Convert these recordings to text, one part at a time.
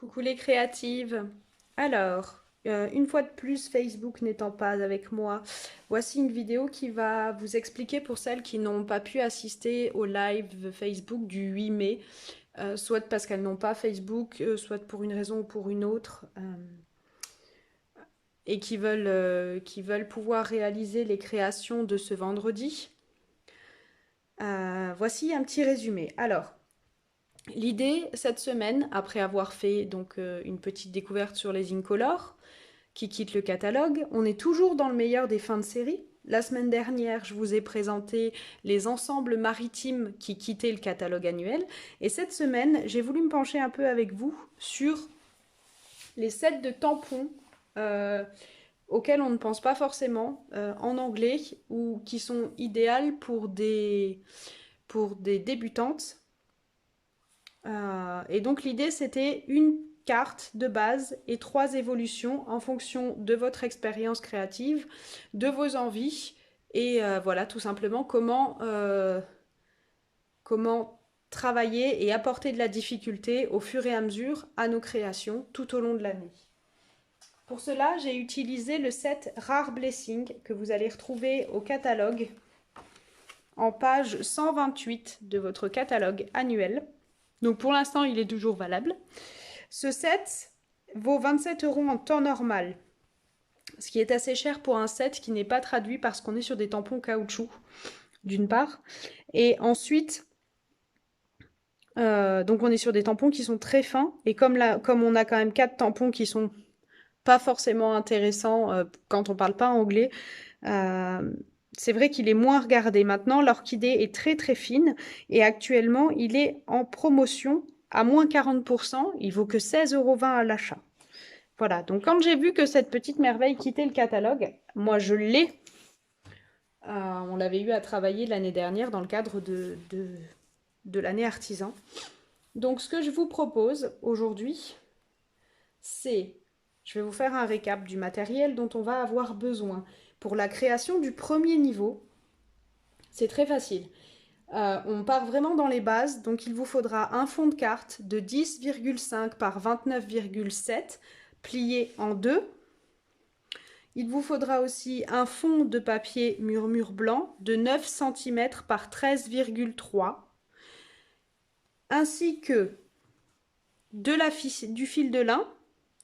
Coucou les créatives. Alors, une fois de plus, Facebook n'étant pas avec moi, voici une vidéo qui va vous expliquer pour celles qui n'ont pas pu assister au live Facebook du 8 mai, soit parce qu'elles n'ont pas Facebook, soit pour une raison ou pour une autre, et qui veulent pouvoir réaliser les créations de ce vendredi. Voici un petit résumé. Alors, l'idée cette semaine, après avoir fait donc une petite découverte sur les Incolores qui quittent le catalogue, on est toujours dans le meilleur des fins de série. La semaine dernière, je vous ai présenté les ensembles maritimes qui quittaient le catalogue annuel. Et cette semaine, j'ai voulu me pencher un peu avec vous sur les sets de tampons auxquels on ne pense pas forcément en anglais ou qui sont idéales pour des débutantes. Et donc l'idée c'était une carte de base et 3 évolutions en fonction de votre expérience créative, de vos envies et voilà tout simplement comment travailler et apporter de la difficulté au fur et à mesure à nos créations tout au long de l'année. Pour cela, j'ai utilisé le set Rare Blessing que vous allez retrouver au catalogue en page 128 de votre catalogue annuel. Donc pour l'instant, il est toujours valable. Ce set vaut 27 € en temps normal, ce qui est assez cher pour un set qui n'est pas traduit parce qu'on est sur des tampons caoutchouc, d'une part. Et ensuite, donc on est sur des tampons qui sont très fins. Et comme on a quand même 4 tampons qui sont pas forcément intéressants quand on parle pas anglais, c'est vrai qu'il est moins regardé. Maintenant, l'orchidée est très très fine et actuellement, il est en promotion à moins 40%. Il vaut que 16,20 € à l'achat. Voilà, donc quand j'ai vu que cette petite merveille quittait le catalogue, moi je l'ai. On l'avait eu à travailler l'année dernière dans le cadre de l'année artisan. Donc ce que je vous propose aujourd'hui, c'est, je vais vous faire un récap du matériel dont on va avoir besoin. Pour la création du premier niveau, c'est très facile. On part vraiment dans les bases, donc il vous faudra un fond de carte de 10,5 par 29,7 plié en deux. Il vous faudra aussi un fond de papier murmure blanc de 9 cm par 13,3 ainsi que du fil de lin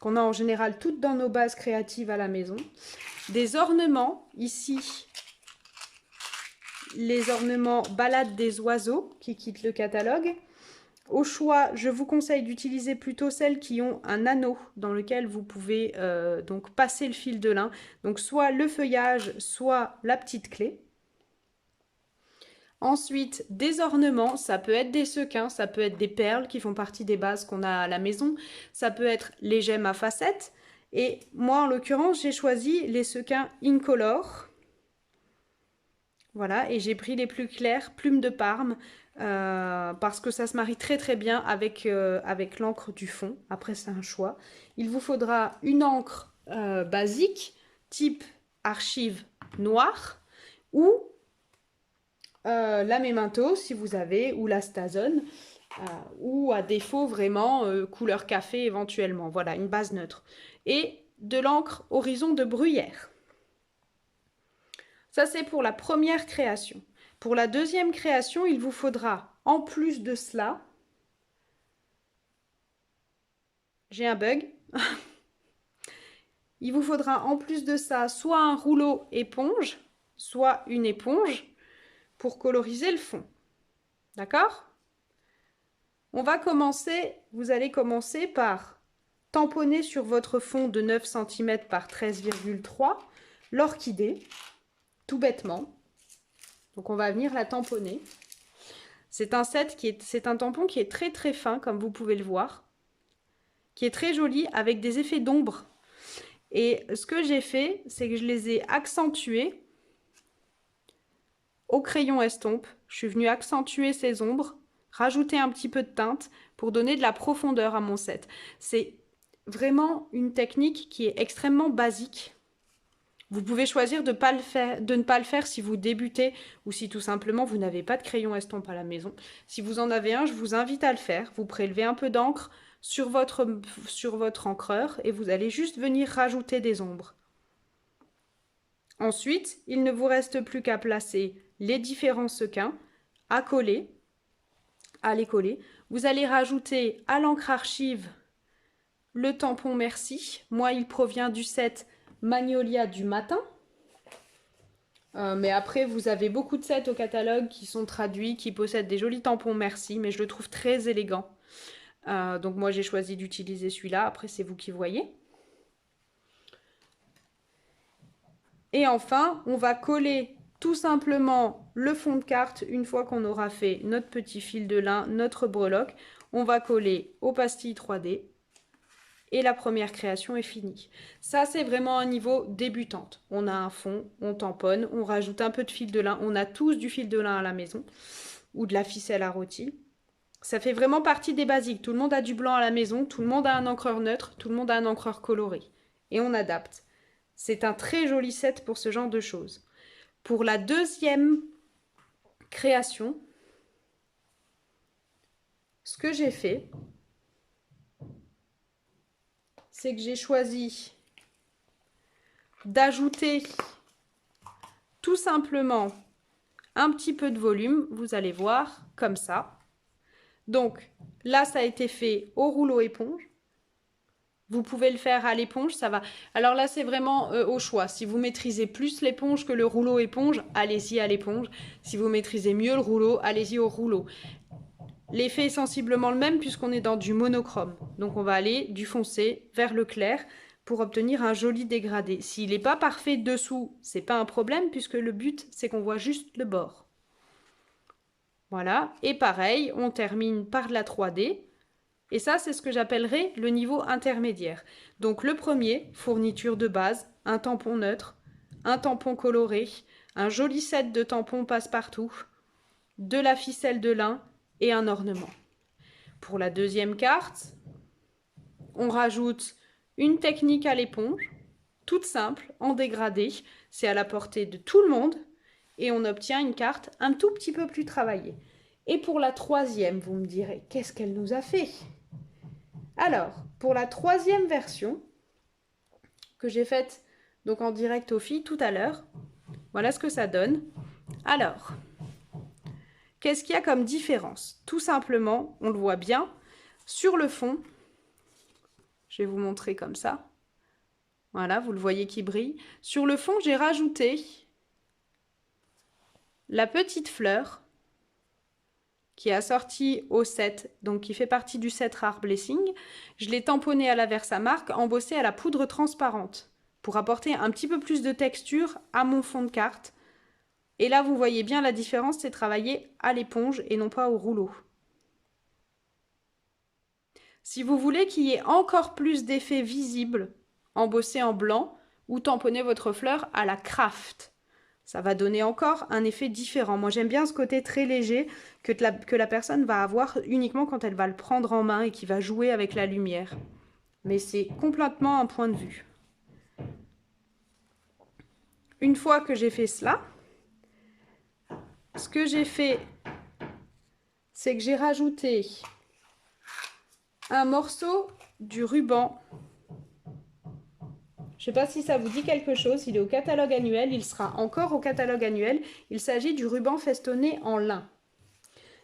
qu'on a en général toutes dans nos bases créatives à la maison, des ornements, ici les ornements balade des oiseaux qui quittent le catalogue. Au choix, je vous conseille d'utiliser plutôt celles qui ont un anneau dans lequel vous pouvez donc passer le fil de lin. Donc soit le feuillage, soit la petite clé. Ensuite, des ornements, ça peut être des sequins, ça peut être des perles qui font partie des bases qu'on a à la maison. Ça peut être les gemmes à facettes. Et moi, en l'occurrence, j'ai choisi les sequins Incolore. Voilà, et j'ai pris les plus clairs, plumes de Parme, parce que ça se marie très très bien avec l'encre du fond. Après, c'est un choix. Il vous faudra une encre basique, type archive noire, ou la Memento, si vous avez, ou la Stazone, ou à défaut vraiment couleur café éventuellement. Voilà, une base neutre. Et de l'encre Horizon de Bruyère. Ça, c'est pour la première création. Pour la deuxième création, il vous faudra, en plus de cela, j'ai un bug, il vous faudra en plus de ça soit un rouleau éponge, soit une éponge pour coloriser le fond. D'accord? On va commencer, vous allez commencer par tamponner sur votre fond de 9 cm par 13,3 l'orchidée, tout bêtement. Donc on va venir la tamponner. C'est un tampon qui est très très fin, comme vous pouvez le voir, qui est très joli avec des effets d'ombre. Et ce que j'ai fait, c'est que je les ai accentués au crayon estompe. Je suis venue accentuer ces ombres, rajouter un petit peu de teinte pour donner de la profondeur à mon set. C'est vraiment une technique qui est extrêmement basique. Vous pouvez choisir de ne pas le faire si vous débutez ou si tout simplement vous n'avez pas de crayon estompe à la maison. Si vous en avez un, je vous invite à le faire. Vous prélevez un peu d'encre, sur votre encreur et vous allez juste venir rajouter des ombres. Ensuite, il ne vous reste plus qu'à placer les différents sequins à les coller. Vous allez rajouter à l'encre archive le tampon Merci. Moi, il provient du set Magnolia du matin. Mais après, vous avez beaucoup de sets au catalogue qui sont traduits, qui possèdent des jolis tampons Merci, mais je le trouve très élégant. Donc moi, j'ai choisi d'utiliser celui-là. Après, c'est vous qui voyez. Et enfin, on va coller tout simplement le fond de carte une fois qu'on aura fait notre petit fil de lin, notre breloque. On va coller aux pastilles 3D et la première création est finie. Ça, c'est vraiment un niveau débutante. On a un fond, on tamponne, on rajoute un peu de fil de lin. On a tous du fil de lin à la maison ou de la ficelle à rôti. Ça fait vraiment partie des basiques. Tout le monde a du blanc à la maison, tout le monde a un encreur neutre, tout le monde a un encreur coloré. Et on adapte. C'est un très joli set pour ce genre de choses. Pour la deuxième création, ce que j'ai fait, c'est que j'ai choisi d'ajouter tout simplement un petit peu de volume, vous allez voir, comme ça. Donc là, ça a été fait au rouleau éponge. Vous pouvez le faire à l'éponge, ça va. Alors là, c'est vraiment au choix. Si vous maîtrisez plus l'éponge que le rouleau éponge, allez-y à l'éponge. Si vous maîtrisez mieux le rouleau, allez-y au rouleau. L'effet est sensiblement le même puisqu'on est dans du monochrome. Donc on va aller du foncé vers le clair pour obtenir un joli dégradé. S'il n'est pas parfait dessous, c'est pas un problème puisque le but, c'est qu'on voit juste le bord. Voilà. Et pareil, on termine par de la 3D. Et ça, c'est ce que j'appellerais le niveau intermédiaire. Donc le premier, fourniture de base, un tampon neutre, un tampon coloré, un joli set de tampons passe-partout, de la ficelle de lin et un ornement. Pour la deuxième carte, on rajoute une technique à l'éponge, toute simple, en dégradé. C'est à la portée de tout le monde et on obtient une carte un tout petit peu plus travaillée. Et pour la troisième, vous me direz, qu'est-ce qu'elle nous a fait ? Alors, pour la troisième version, que j'ai faite donc en direct aux filles tout à l'heure, voilà ce que ça donne. Alors, qu'est-ce qu'il y a comme différence? Tout simplement, on le voit bien, sur le fond, je vais vous montrer comme ça. Voilà, vous le voyez qui brille. Sur le fond, j'ai rajouté la petite fleur qui est assortie au set, donc qui fait partie du set Rare Blessing. Je l'ai tamponnée à la Versamark, embossée à la poudre transparente pour apporter un petit peu plus de texture à mon fond de carte. Et là, vous voyez bien la différence, c'est travailler à l'éponge et non pas au rouleau. Si vous voulez qu'il y ait encore plus d'effets visibles, embossez en blanc ou tamponnez votre fleur à la craft. Ça va donner encore un effet différent. Moi, j'aime bien ce côté très léger que la personne va avoir uniquement quand elle va le prendre en main et qui va jouer avec la lumière. Mais c'est complètement un point de vue. Une fois que j'ai fait cela, ce que j'ai fait, c'est que j'ai rajouté un morceau du ruban. Je ne sais pas si ça vous dit quelque chose, il est au catalogue annuel, il sera encore au catalogue annuel. Il s'agit du ruban festonné en lin.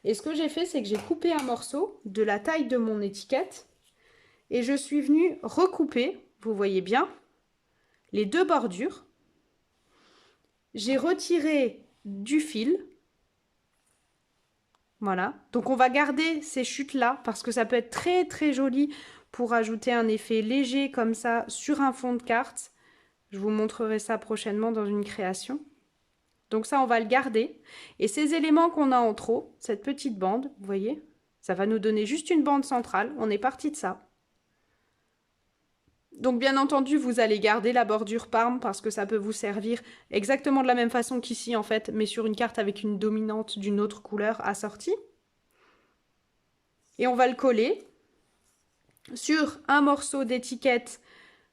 Et ce que j'ai fait, c'est que j'ai coupé un morceau de la taille de mon étiquette et je suis venue recouper, vous voyez bien, les deux bordures. J'ai retiré du fil. Voilà, donc on va garder ces chutes-là parce que ça peut être très très joli pour ajouter un effet léger comme ça sur un fond de carte. Je vous montrerai ça prochainement dans une création. Donc ça, on va le garder. Et ces éléments qu'on a en trop, cette petite bande, vous voyez, ça va nous donner juste une bande centrale. On est parti de ça. Donc bien entendu, vous allez garder la bordure Parme parce que ça peut vous servir exactement de la même façon qu'ici en fait, mais sur une carte avec une dominante d'une autre couleur assortie. Et on va le coller sur un morceau d'étiquette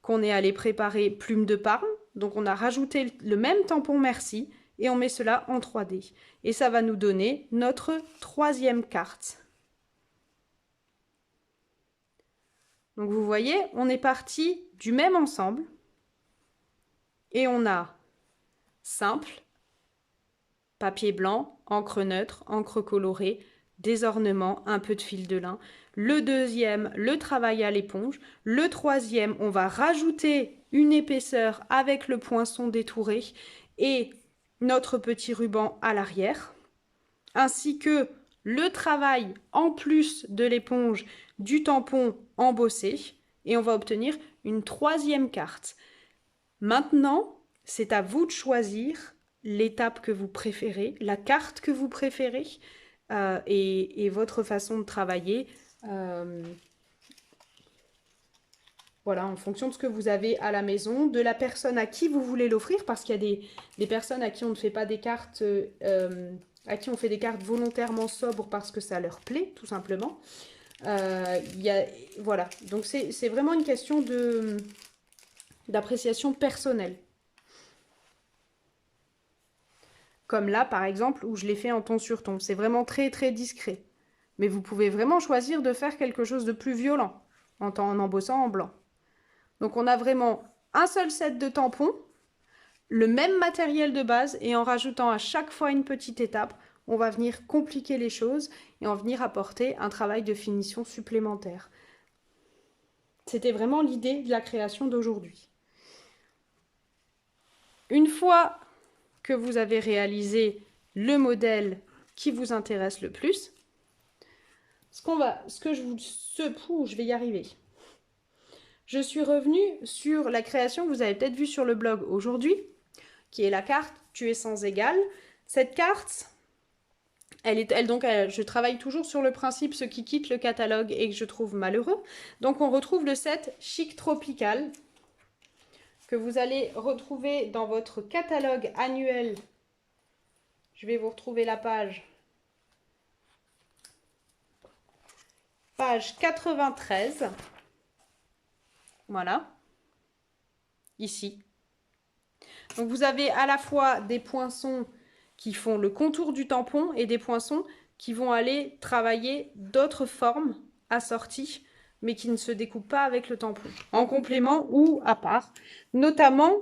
qu'on est allé préparer plume de Parme. Donc on a rajouté le même tampon Merci et on met cela en 3D. Et ça va nous donner notre troisième carte. Donc vous voyez, on est parti du même ensemble et on a simple, papier blanc, encre neutre, encre colorée, des ornements, un peu de fil de lin. Le deuxième, le travail à l'éponge. Le troisième, on va rajouter une épaisseur avec le poinçon détouré et notre petit ruban à l'arrière, ainsi que le travail en plus de l'éponge du tampon embossé, et on va obtenir une troisième carte. Maintenant, c'est à vous de choisir l'étape que vous préférez, la carte que vous préférez et votre façon de travailler. euh, voilà, en fonction de ce que vous avez à la maison, de la personne à qui vous voulez l'offrir, parce qu'il y a des personnes à qui on ne fait pas des cartes, à qui on fait des cartes volontairement sobres parce que ça leur plaît, tout simplement. Voilà, donc c'est vraiment une question d'appréciation personnelle. Comme là, par exemple, où je l'ai fait en ton sur ton. C'est vraiment très très discret. Mais vous pouvez vraiment choisir de faire quelque chose de plus violent en embossant en blanc. Donc on a vraiment un seul set de tampons, le même matériel de base, et en rajoutant à chaque fois une petite étape, on va venir compliquer les choses et en venir apporter un travail de finition supplémentaire. C'était vraiment l'idée de la création d'aujourd'hui. Une fois que vous avez réalisé le modèle qui vous intéresse le plus, je vais y arriver. Je suis revenue sur la création que vous avez peut-être vue sur le blog aujourd'hui, qui est la carte Tu es sans égal. Cette carte, je travaille toujours sur le principe ceux qui quittent le catalogue et que je trouve malheureux. Donc on retrouve le set Chic Tropical que vous allez retrouver dans votre catalogue annuel. Je vais vous retrouver la page. Page 93. Voilà. Ici. Donc vous avez à la fois des poinçons qui font le contour du tampon et des poinçons qui vont aller travailler d'autres formes assorties, mais qui ne se découpent pas avec le tampon, en complément ou à part. Notamment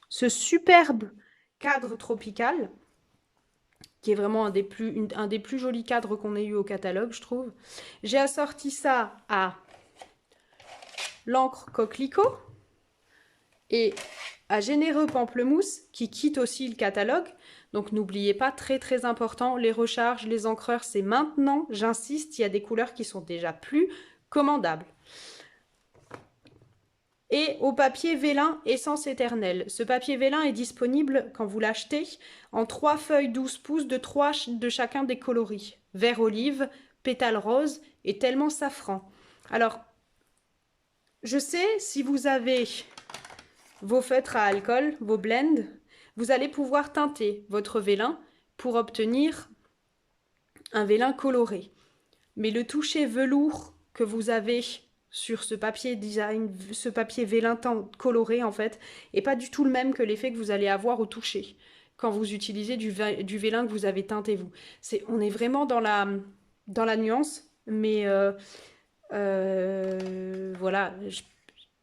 ce superbe cadre tropical, qui est vraiment un des plus jolis cadres qu'on ait eu au catalogue, je trouve. J'ai assorti ça à l'encre coquelicot et à Généreux Pamplemousse, qui quitte aussi le catalogue. Donc n'oubliez pas, très très important, les recharges, les encreurs, c'est maintenant, j'insiste, il y a des couleurs qui sont déjà plus commandables. Et au papier vélin Essence éternelle. Ce papier vélin est disponible, quand vous l'achetez, en 3 feuilles 12 pouces de 3 de chacun des coloris. Vert olive, pétale rose et tellement safran. Alors, je sais, si vous avez vos feutres à alcool, vos blends, vous allez pouvoir teinter votre vélin pour obtenir un vélin coloré. Mais le toucher velours que vous avez sur ce papier design, ce papier vélin coloré en fait, est pas du tout le même que l'effet que vous allez avoir au toucher quand vous utilisez du vélin que vous avez teinté vous. On est vraiment dans la nuance, mais voilà.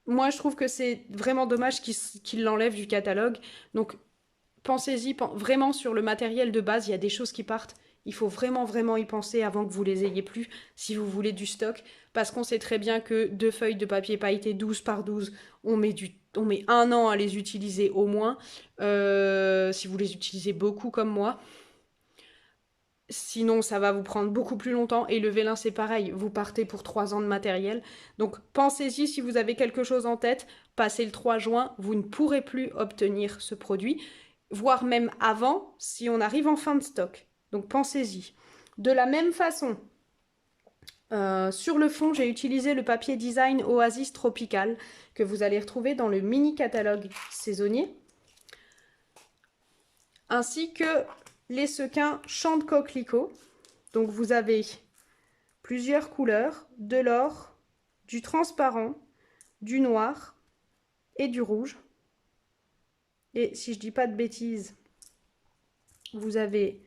Moi, je trouve que c'est vraiment dommage qu'il l'enlève du catalogue. Donc, pensez-y vraiment sur le matériel de base. Il y a des choses qui partent. Il faut vraiment, vraiment y penser avant que vous les ayez plus, si vous voulez du stock. Parce qu'on sait très bien que 2 feuilles de papier pailleté 12 par 12, on met 1 an à les utiliser au moins. Si vous les utilisez beaucoup comme moi. Sinon, ça va vous prendre beaucoup plus longtemps. Et le vélin, c'est pareil. Vous partez pour 3 ans de matériel. Donc, pensez-y si vous avez quelque chose en tête. Passez le 3 juin, vous ne pourrez plus obtenir ce produit. Voire même avant, si on arrive en fin de stock. Donc, pensez-y. De la même façon, sur le fond, j'ai utilisé le papier design Oasis Tropical que vous allez retrouver dans le mini catalogue saisonnier. Ainsi que les sequins champ de coquelicot. Donc vous avez plusieurs couleurs, de l'or, du transparent, du noir et du rouge. Et si je dis pas de bêtises, vous avez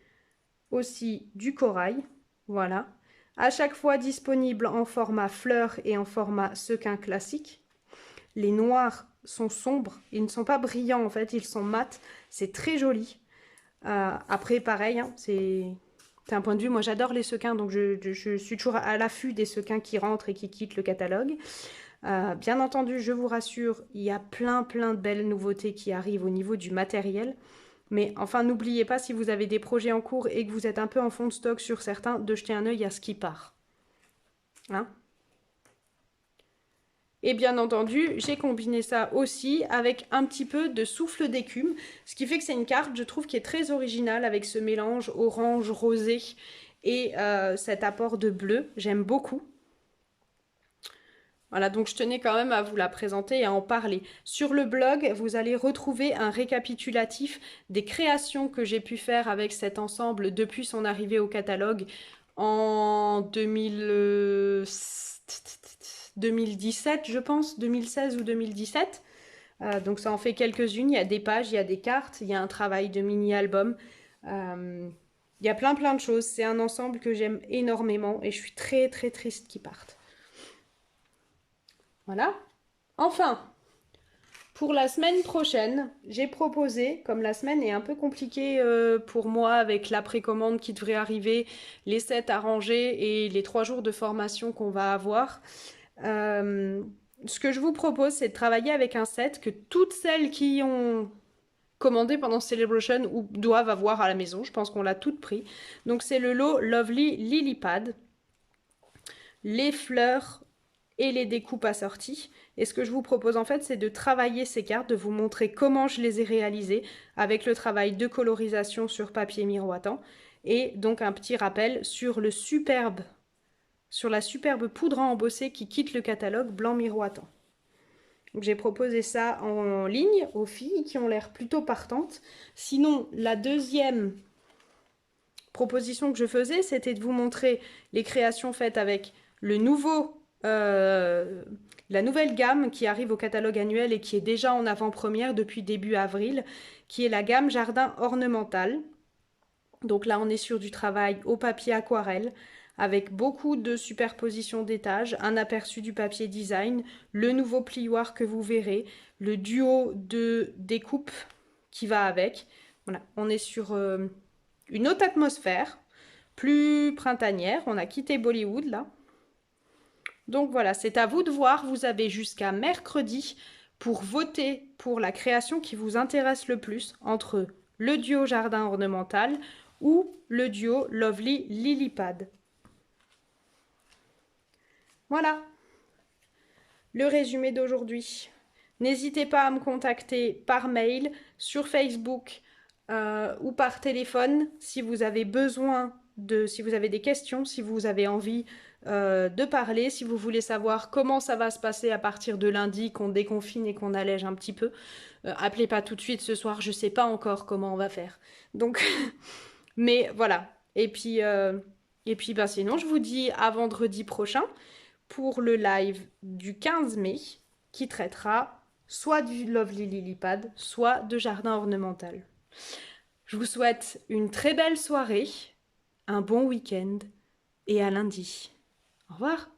aussi du corail, voilà, À chaque fois disponible en format fleur et en format sequin classique. Les noirs sont sombres, ils ne sont pas brillants en fait, ils sont mat. C'est très joli. Après, pareil, hein, c'est un point de vue. Moi, j'adore les sequins, donc je suis toujours à l'affût des sequins qui rentrent et qui quittent le catalogue. Bien entendu, je vous rassure, il y a plein de belles nouveautés qui arrivent au niveau du matériel. Mais enfin, n'oubliez pas, si vous avez des projets en cours et que vous êtes un peu en fond de stock sur certains, de jeter un œil à ce qui part. Hein? Et bien entendu, j'ai combiné ça aussi avec un petit peu de souffle d'écume, ce qui fait que c'est une carte, je trouve, qui est très originale avec ce mélange orange-rosé et cet apport de bleu. J'aime beaucoup. Voilà, donc je tenais quand même à vous la présenter et à en parler. Sur le blog, vous allez retrouver un récapitulatif des créations que j'ai pu faire avec cet ensemble depuis son arrivée au catalogue en 2017, je pense, 2016 ou 2017. Donc ça en fait quelques-unes, il y a des pages, il y a des cartes, il y a un travail de mini-album. Il y a plein de choses. C'est un ensemble que j'aime énormément et je suis très triste qu'il parte. Voilà. Enfin, pour la semaine prochaine, j'ai proposé, comme la semaine est un peu compliquée pour moi avec la précommande qui devrait arriver, les sets à ranger et les 3 jours de formation qu'on va avoir, ce que je vous propose, c'est de travailler avec un set que toutes celles qui ont commandé pendant Celebration ou doivent avoir à la maison. Je pense qu'on l'a toutes pris. Donc c'est le lot Lovely Lily Pad. Les fleurs et les découpes assorties. Et ce que je vous propose en fait, c'est de travailler ces cartes, de vous montrer comment je les ai réalisées avec le travail de colorisation sur papier miroitant et donc un petit rappel sur la superbe poudre à embosser qui quitte le catalogue blanc miroitant. J'ai proposé ça en ligne aux filles qui ont l'air plutôt partantes. Sinon, la deuxième proposition que je faisais, c'était de vous montrer les créations faites avec le la nouvelle gamme qui arrive au catalogue annuel et qui est déjà en avant-première depuis début avril, qui est la gamme Jardin Ornemental. Donc là, on est sur du travail au papier aquarelle, avec beaucoup de superposition d'étages, un aperçu du papier design, le nouveau plioir que vous verrez, le duo de découpe qui va avec. Voilà, on est sur une autre atmosphère, plus printanière. On a quitté Bollywood là. Donc voilà, c'est à vous de voir. Vous avez jusqu'à mercredi pour voter pour la création qui vous intéresse le plus entre le duo Jardin Ornemental ou le duo Lovely Lily Pad. Voilà le résumé d'aujourd'hui. N'hésitez pas à me contacter par mail, sur Facebook ou par téléphone si vous avez besoin si vous avez des questions, si vous avez envie de parler, si vous voulez savoir comment ça va se passer à partir de lundi, qu'on déconfine et qu'on allège un petit peu. Appelez pas tout de suite ce soir, je sais pas encore comment on va faire. Donc, mais voilà. Et puis bah, sinon, je vous dis à vendredi prochain pour le live du 15 mai qui traitera soit du Lovely Lily Pad, soit de jardin ornemental. Je vous souhaite une très belle soirée, un bon week-end et à lundi. Au revoir.